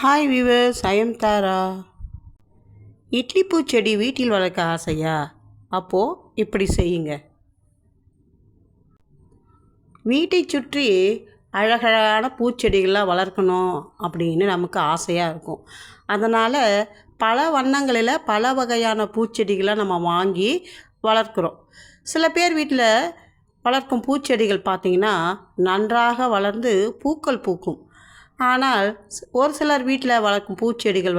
Hi viewers, I am தாரா. இட்லி பூச்செடி வீட்டில் வளர்க்க ஆசையா? அப்போது இப்படி செய்யுங்க. வீட்டை சுற்றி அழகழகான பூச்செடிகள்லாம் வளர்க்கணும் அப்படின்னு நமக்கு ஆசையாக இருக்கும். அதனால் பல வண்ணங்களில் பல வகையான பூச்செடிகளை நம்ம வாங்கி வளர்க்குறோம். சில பேர் வீட்டில் வளர்க்கும் பூச்செடிகள் பார்த்திங்கன்னா நன்றாக வளர்ந்து பூக்கள் பூக்கும். ஆனால் ஒரு சிலர் வீட்டில் வளர்க்கும் பூச்செடிகள்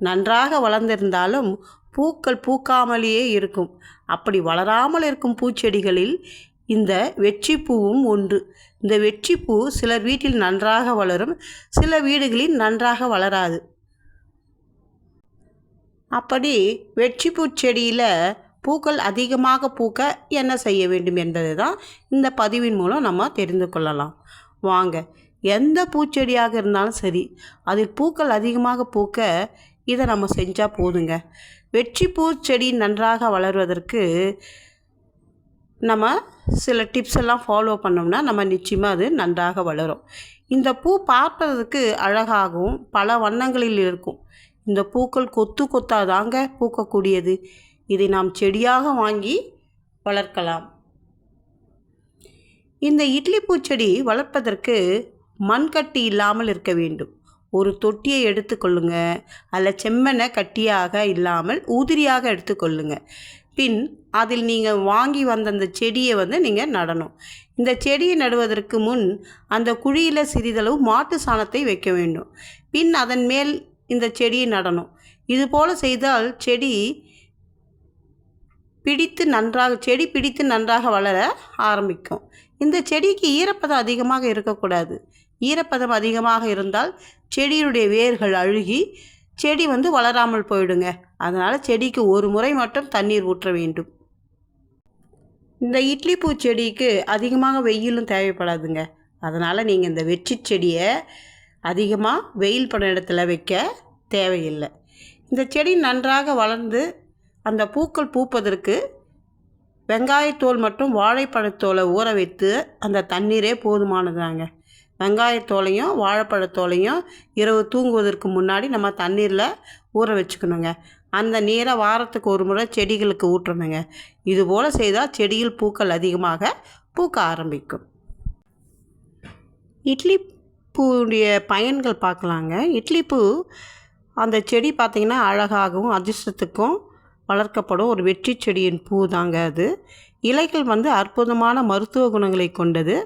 நன்றாக வளர்ந்திருந்தாலும் பூக்கள் பூக்காமலேயே இருக்கும். அப்படி வளராமல் இருக்கும் பூச்செடிகளில் இந்த வெற்றிப்பூவும் ஒன்று. இந்த வெற்றிப்பூ சிலர் வீட்டில் நன்றாக வளரும், சில வீடுகளில் நன்றாக வளராது. அப்படி வெற்றிப்பூ செடியில் பூக்கள் அதிகமாக பூக்க என்ன செய்ய வேண்டும் என்பது தான் இந்த பதிவின் மூலம் நம்ம தெரிந்து கொள்ளலாம். வாங்க, எந்த பூச்செடியாக இருந்தாலும் சரி, அதில் பூக்கள் அதிகமாக பூக்க இதை நம்ம செஞ்சால் போதுங்க. வெற்றி பூச்செடி நன்றாக வளர்வதற்கு நம்ம சில டிப்ஸ் எல்லாம் ஃபாலோ பண்ணோம்னா நம்ம நிச்சயமாக அது நன்றாக வளரும். இந்த பூ பார்ப்பதற்கு அழகாகவும் பல வண்ணங்களில் இருக்கும். இந்த பூக்கள் கொத்து கொத்தாதாங்க பூக்கக்கூடியது. இதை நாம் செடியாக வாங்கி வளர்க்கலாம். இந்த இட்லி பூச்செடி வளர்ப்பதற்கு மண்கட்டி இல்லாமல் இருக்க வேண்டும். ஒரு தொட்டியை எடுத்துக்கொள்ளுங்க. அதில் செம்மண்ணை கட்டியாக இல்லாமல் உதிரியாக எடுத்துக்கொள்ளுங்க. பின் அதில் நீங்கள் வாங்கி வந்த அந்த செடியை நீங்கள் நடணும். இந்த செடியை நடுவதற்கு முன் அந்த குழியில் சிறிதளவு மாட்டு சாணத்தை வைக்க வேண்டும். பின் அதன் மேல் இந்த செடியை நடணும். இதுபோல் செய்தால் செடி பிடித்து நன்றாக வளர ஆரம்பிக்கும். இந்த செடிக்கு ஈரப்பதம் அதிகமாக இருக்கக்கூடாது. ஈரப்பதம் அதிகமாக இருந்தால் செடியுடைய வேர்கள் அழுகி செடி வளராமல் போயிடுங்க. அதனால் செடிக்கு ஒரு முறை மட்டும் தண்ணீர் ஊற்ற வேண்டும். இந்த இட்லி பூ செடிக்கு அதிகமாக வெயிலும் தேவைப்படாதுங்க. அதனால் நீங்கள் இந்த வெற்றி செடியை அதிகமாக வெயில் பட இடத்துல வைக்க தேவையில்லை. இந்த செடி நன்றாக வளர்ந்து அந்த பூக்கள் பூப்பதற்கு வெங்காயத்தோல் மற்றும் வாழைப்பழத்தோலை ஊற வைத்து அந்த தண்ணீரே போதுமானதாங்க. வெங்காயத்தோலையும் வாழைப்பழத்தோலையும் இரவு தூங்குவதற்கு முன்னாடி நம்ம தண்ணீரில் ஊற வச்சுக்கணுங்க. அந்த நீரை வாரத்துக்கு ஒரு முறை செடிகளுக்கு ஊற்றணுங்க. இதுபோல் செய்தால் செடியில் பூக்கள் அதிகமாக பூக்க ஆரம்பிக்கும். இட்லி பூவுடைய பயன்கள் பார்க்கலாங்க. இட்லி பூ அந்த செடி பார்த்திங்கன்னா அழகாகவும் அதிர்ஷ்டத்துக்கும் வளர்க்கப்படும் ஒரு வெற்றி செடியின் பூ தாங்க அது. இலைகள் அற்புதமான மருத்துவ குணங்களை கொண்டது.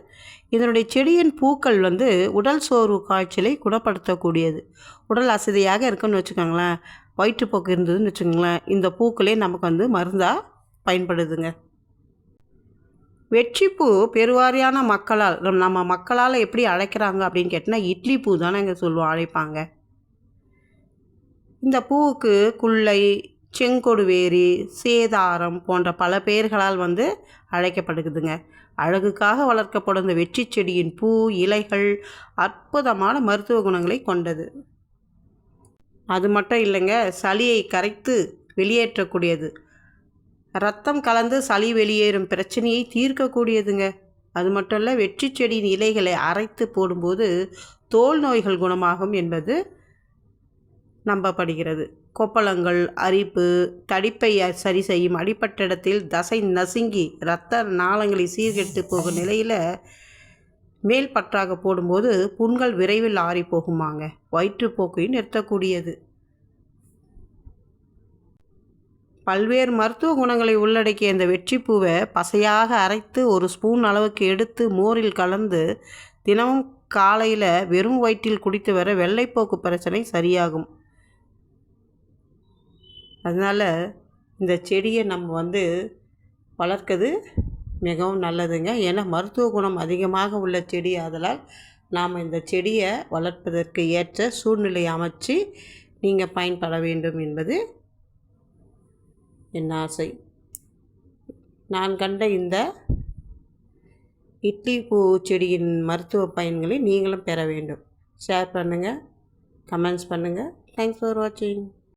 இதனுடைய செடியின் பூக்கள் உடல் சோர்வு காய்ச்சலை குணப்படுத்தக்கூடியது. உடல் அசதியாக இருக்குன்னு வச்சுக்கோங்களேன், வயிற்றுப்போக்கு இருந்ததுன்னு வச்சுக்கோங்களேன், இந்த பூக்களே நமக்கு மருந்தாக பயன்படுதுங்க. வெற்றிப்பூ பெருவாரியான நம்ம மக்களால் எப்படி அழைக்கிறாங்க அப்படின்னு கேட்டால் இட்லி பூ தானே இங்கே அழைப்பாங்க. இந்த பூவுக்கு குள்ளை, செங்கொடுவேரி, சேதாரம் போன்ற பல பெயர்களால் அழைக்கப்படுகுதுங்க. அழகுக்காக வளர்க்கப்படும் இந்த வெற்றி செடியின் பூ, இலைகள் அற்புதமான மருத்துவ குணங்களை கொண்டது. அது மட்டும் இல்லைங்க, சளியை கரைத்து வெளியேற்றக்கூடியது. ரத்தம் கலந்து சளி வெளியேறும் பிரச்சனையை தீர்க்கக்கூடியதுங்க. அது மட்டும் இல்லை, வெற்றி செடியின் இலைகளை அரைத்து போடும்போது தோல் நோய்கள் குணமாகும் என்பது நம்பப்படுகிறது. கொப்பளங்கள், அரிப்பு, தடிப்பை சரி செய்யும். அடிப்பட்ட இடத்தில் தசை நசுங்கி இரத்த நாளங்களை சீர்கெட்டு போகும் நிலையில் மேல் பற்றாக போடும்போது புண்கள் விரைவில் ஆறி போகுமாங்க. வயிற்றுப்போக்கையும் நிறுத்தக்கூடியது. பல்வேறு மருத்துவ குணங்களை உள்ளடக்கிய இந்த வெற்றிப்பூவை பசையாக அரைத்து ஒரு ஸ்பூன் அளவுக்கு எடுத்து மோரில் கலந்து தினமும் காலையில் வெறும் வயிற்றில் குடித்து வர வெள்ளைப்போக்கு பிரச்சனை சரியாகும். அதனால் இந்த செடியை நம்ம வளர்க்கிறது மிகவும் நல்லதுங்க. ஏன்னா மருத்துவ குணம் அதிகமாக உள்ள செடி. ஆதலால் நாம் இந்த செடியை வளர்ப்பதற்கு ஏற்ற சூழ்நிலை அமைச்சு நீங்கள் பயன்பட வேண்டும் என்பது என் ஆசை. நான் கண்ட இந்த இட்லி பூ செடியின் மருத்துவ பயன்களை நீங்களும் பெற வேண்டும். ஷேர் பண்ணுங்கள், கமெண்ட்ஸ் பண்ணுங்கள். தேங்க்ஸ் ஃபார் வாட்சிங்.